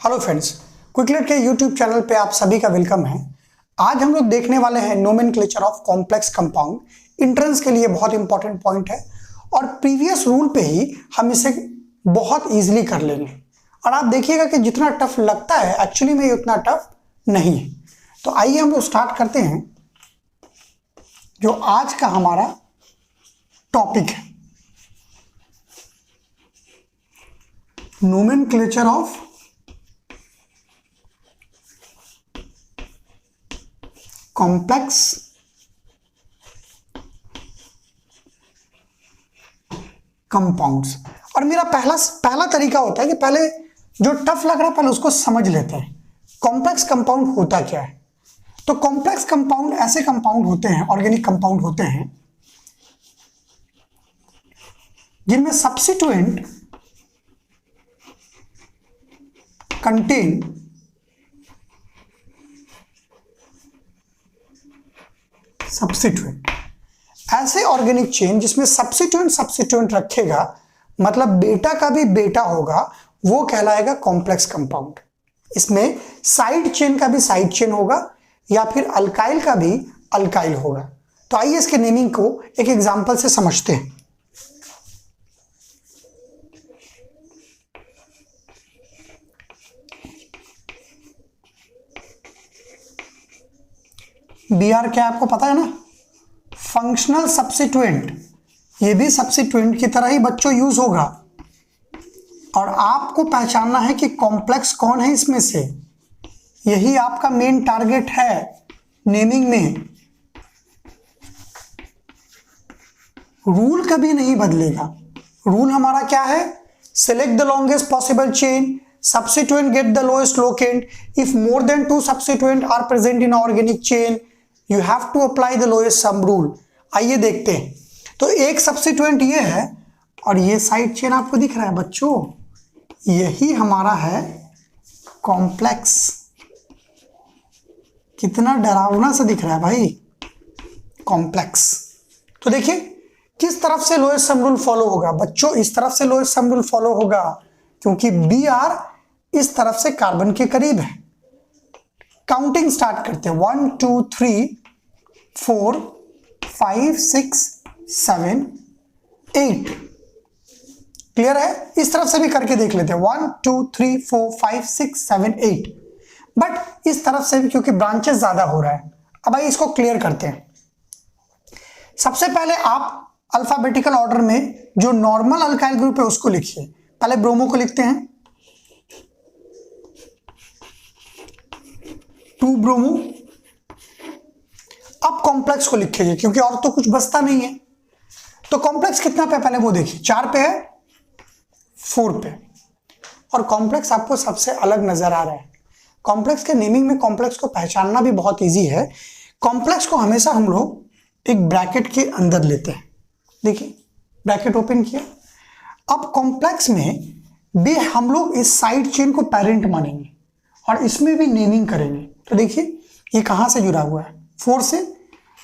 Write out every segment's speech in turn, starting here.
Hello friends, क्विकलेट के YouTube channel पे आप सभी का वेलकम है। आज हम लोग देखने वाले हैं nomenclature of complex compound. Entrance के लिए बहुत इंपॉर्टेंट पॉइंट है और प्रीवियस रूल पे ही हम इसे बहुत इजीली कर लेंगे। और आप देखिएगा कि जितना टफ लगता है एक्चुअली में उतना टफ नहीं है। तो आइए हम लोग स्टार्ट करते हैं जो आज का हमारा टॉपिक है, नोमेनक्लेचर ऑफ कॉम्प्लेक्स कंपाउंड्स। और मेरा पहला तरीका होता है कि पहले जो टफ लग रहा है पहले उसको समझ लेते हैं। कॉम्प्लेक्स कंपाउंड होता क्या है? तो कॉम्प्लेक्स कंपाउंड ऐसे कंपाउंड होते हैं, ऑर्गेनिक कंपाउंड होते हैं जिनमें सब्स्टिट्यूएंट कंटेन सब्स्टिट्यूएंट। ऐसे ऑर्गेनिक चेन जिसमें सब्स्टिट्यूएंट रखेगा, मतलब बेटा का भी बेटा होगा, वो कहलाएगा कॉम्प्लेक्स कंपाउंड। इसमें साइड चेन का भी साइड चेन होगा या फिर अल्काइल का भी अल्काइल होगा। तो आइए इसके नेमिंग को एक एग्जांपल से समझते हैं। BR क्या आपको पता है ना, फंक्शनल सब्स्टिट्यूएंट। ये भी सब्स्टिट्यूएंट की तरह ही बच्चों यूज होगा और आपको पहचानना है कि कॉम्प्लेक्स कौन है इसमें से। यही आपका मेन टारगेट है नेमिंग में। रूल कभी नहीं बदलेगा। रूल हमारा क्या है? Select the longest possible chain, substituent get the lowest locant. If more than two substituent are present in organic chain, you have to apply the lowest sum rule. आइए देखते हैं। तो एक सब्स्टिट्यूएंट ये है और ये साइड चेन आपको दिख रहा है बच्चों, यही हमारा है कॉम्प्लेक्स। कितना डरावना सा दिख रहा है भाई, कॉम्प्लेक्स। तो देखिए किस तरफ से लोएस्ट सम रूल फॉलो होगा बच्चों, इस तरफ से लोएस्ट सम रूल फॉलो होगा क्योंकि BR इस तरफ से कार्बन के करीब है। काउंटिंग स्टार्ट करते हैं, 1 2 3 4 5 6 7 8। क्लियर है? इस तरफ से भी करके देख लेते हैं, 1 2 3 4 5 6 7 8। बट इस तरफ से भी क्योंकि ब्रांचेस ज्यादा हो रहा है। अब आइए इसको क्लियर करते हैं। सबसे पहले आप अल्फाबेटिकल ऑर्डर में जो नॉर्मल अल्काइल ग्रुप है उसको लिखिए। पहले ब्रोमो को लिखते हैं, 2 ब्रोमो। अब कॉम्प्लेक्स को लिखेंगे क्योंकि और तो कुछ बचता नहीं है। तो कॉम्प्लेक्स कितना पे पहले वो देखिए, 4 पे है, 4 पे। और कॉम्प्लेक्स आपको सबसे अलग नजर आ रहा है। कॉम्प्लेक्स के नेमिंग में कॉम्प्लेक्स को पहचानना भी बहुत इजी है। कॉम्प्लेक्स को हमेशा हम लोग एक ब्रैकेट के अंदर लेते हैं। देखिए ब्रैकेट ओपन किया। अब कॉम्प्लेक्स में भी हम लोग इस साइड चेन को पेरेंट मानेंगे और इसमें भी नेमिंग करेंगे। तो देखिए ये कहां से जुड़ा हुआ है, 4 से,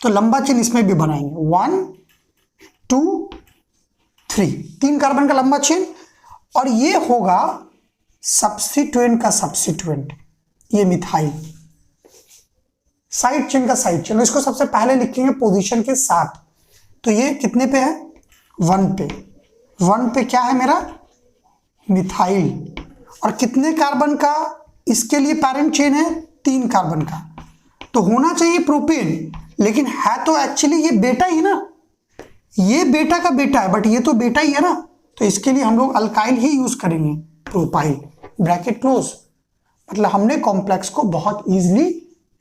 तो लंबा चेन इसमें भी बनाएंगे, 1 2 3, 3 कार्बन का लंबा चेन। और ये होगा सब्स्टिट्यूएंट का सब्स्टिट्यूएंट, ये मिथाइल। साइड चेन का साइड चेन, इसको सबसे पहले लिखेंगे पोजीशन के साथ। तो ये कितने पे है? 1 पे। 1 पे क्या है मेरा? मिथाइल। और कितने कार्बन का इसके लिए पेरेंट चेन है? 3 कार्बन का। तो होना चाहिए प्रोपेन, लेकिन है तो एक्चुअली ये बेटा ही ना, ये बेटा का बेटा है, बट ये तो बेटा ही है ना। तो इसके लिए हम लोग अल्काइल ही यूज करेंगे, प्रोपाइल। Bracket close. मतलब हमने कॉम्प्लेक्स को बहुत इजीली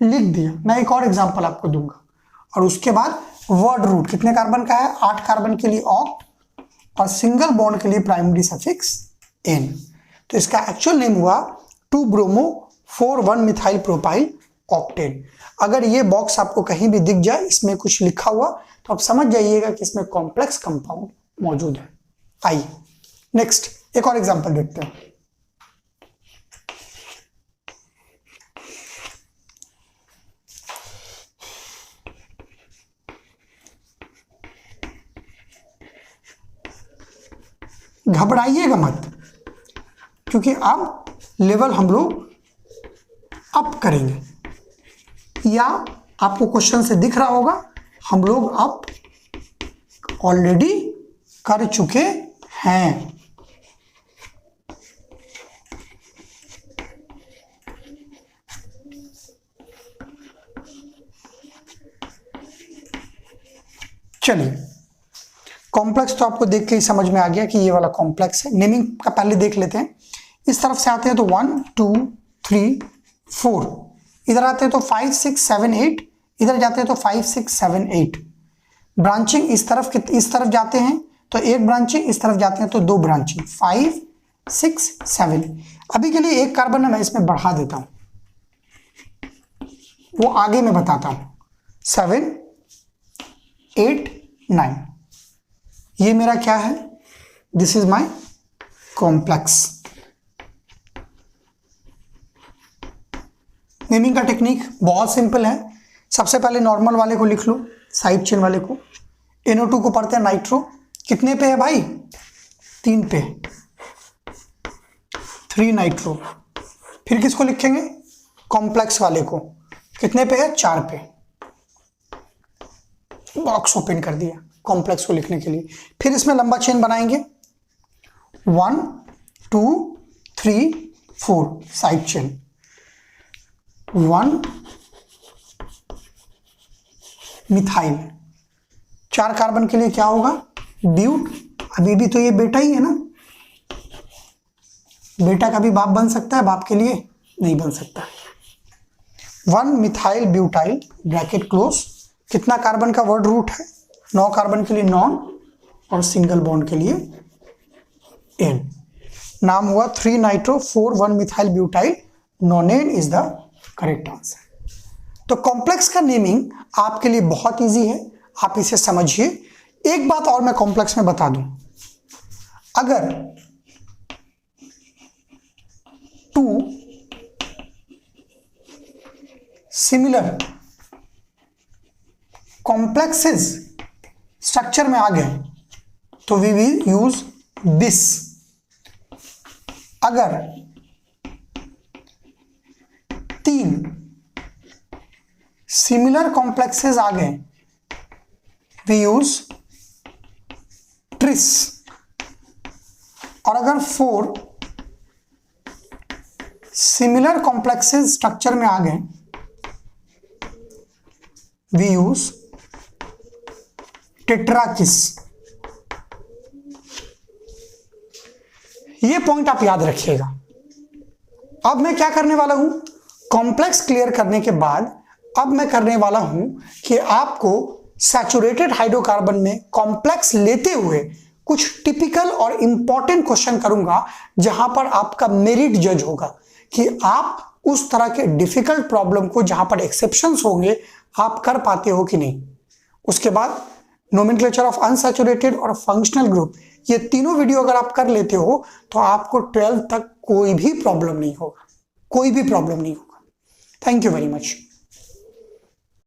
लिख दिया। मैं एक और एग्जांपल आपको दूंगा और उसके बाद वर्ड रूट। कितने कार्बन का है? 8 कार्बन के लिए ऑक्ट और सिंगल बॉन्ड के लिए प्राइमरी सफिक्स N। तो इसका एक्चुअल नेम हुआ 2 ब्रोमो 4 1 मिथाइल प्रोपाइल ऑक्टेन। अगर ये बॉक्स आपको कहीं भी दिख जाए इसमें कुछ लिखा हुआ तो आप समझ जाइएगा कि इसमें कॉम्प्लेक्स कंपाउंड मौजूद है। आइए नेक्स्ट एक और एग्जांपल देखते हैं। घबराइएगा मत, क्योंकि अब लेवल हम लोग अप करेंगे, या आपको क्वेश्चन से दिख रहा होगा हम लोग अप ऑलरेडी कर चुके हैं। चलिए, कॉम्प्लेक्स तो आपको देख के ही समझ में आ गया कि ये वाला कॉम्प्लेक्स है। नेमिंग का पहले देख लेते हैं। इस तरफ से आते हैं तो 1 2 3 4, इधर आते हैं तो 5 6 7 8, इधर जाते हैं तो 5 6 7 8। ब्रांचिंग इस तरफ जाते हैं तो एक ब्रांचिंग, इस तरफ जाते हैं तो दो ब्रांचिंग, 5 6 7। अभी के लिए एक कार्बन है, मैं इसमें बढ़ा देता हूं, वो आगे मैं बताता हूं। 7 8 9, ये मेरा क्या है, this is my complex. Naming का टेक्निक बहुत सिंपल है। सबसे पहले नॉर्मल वाले को लिख लो, साइड चेन वाले को। NO2 को पढ़ते हैं नाइट्रो, कितने पे है भाई, 3 पे, 3 नाइट्रो। फिर किसको लिखेंगे, कॉम्प्लेक्स वाले को, कितने पे है, 4 पे। बॉक्स ओपन कर दिया कॉम्प्लेक्स को लिखने के लिए। फिर इसमें लंबा चेन बनाएंगे, 1 2 3 4, साइड चेन, 1 मिथाइल। 4 कार्बन के लिए क्या होगा, ब्यूट। अभी भी तो ये बेटा ही है ना, बेटा का भी बाप बन सकता है, बाप के लिए नहीं बन सकता। 1 मिथाइल ब्यूटाइल, ब्रैकेट क्लोज। कितना कार्बन का वर्ड रूट है, 9 कार्बन के लिए नॉन, और सिंगल बॉन्ड के लिए एन। नाम हुआ 3 nitro 4 1 methyl butyl, nonane is the correct answer. तो कॉम्प्लेक्स का नेमिंग आपके लिए बहुत इजी है, आप इसे समझिए। एक बात और मैं कॉम्प्लेक्स में बता दूं, अगर 2 सिमिलर कॉम्प्लेक्सेस स्ट्रक्चर में आ गए तो वी विल यूज दिस। अगर 3 सिमिलर कॉम्प्लेक्सेस आ गए वी यूज ट्रिस, और अगर 4 सिमिलर कॉम्प्लेक्सेस स्ट्रक्चर में आ गए वी यूज टेट्राकिस। ये पॉइंट आप याद रखिएगा। अब मैं क्या करने वाला हूं, कॉम्प्लेक्स क्लियर करने के बाद अब मैं करने वाला हूं कि आपको सैचुरेटेड हाइड्रोकार्बन में कॉम्प्लेक्स लेते हुए कुछ टिपिकल और इंपॉर्टेंट क्वेश्चन करूंगा, जहां पर आपका मेरिट जज होगा कि आप उस तरह के डिफिकल्ट प्रॉब्लम को, जहां पर एक्सेप्शंस होंगे, आप कर पाते हो कि नहीं। उसके बाद नोमेनक्लेचर ऑफ अनसैचुरेटेड और फंक्शनल ग्रुप, ये तीनों वीडियो अगर आप कर लेते हो तो आपको 12th तक कोई भी प्रॉब्लम नहीं होगा, कोई भी प्रॉब्लम नहीं होगा। Thank you very much.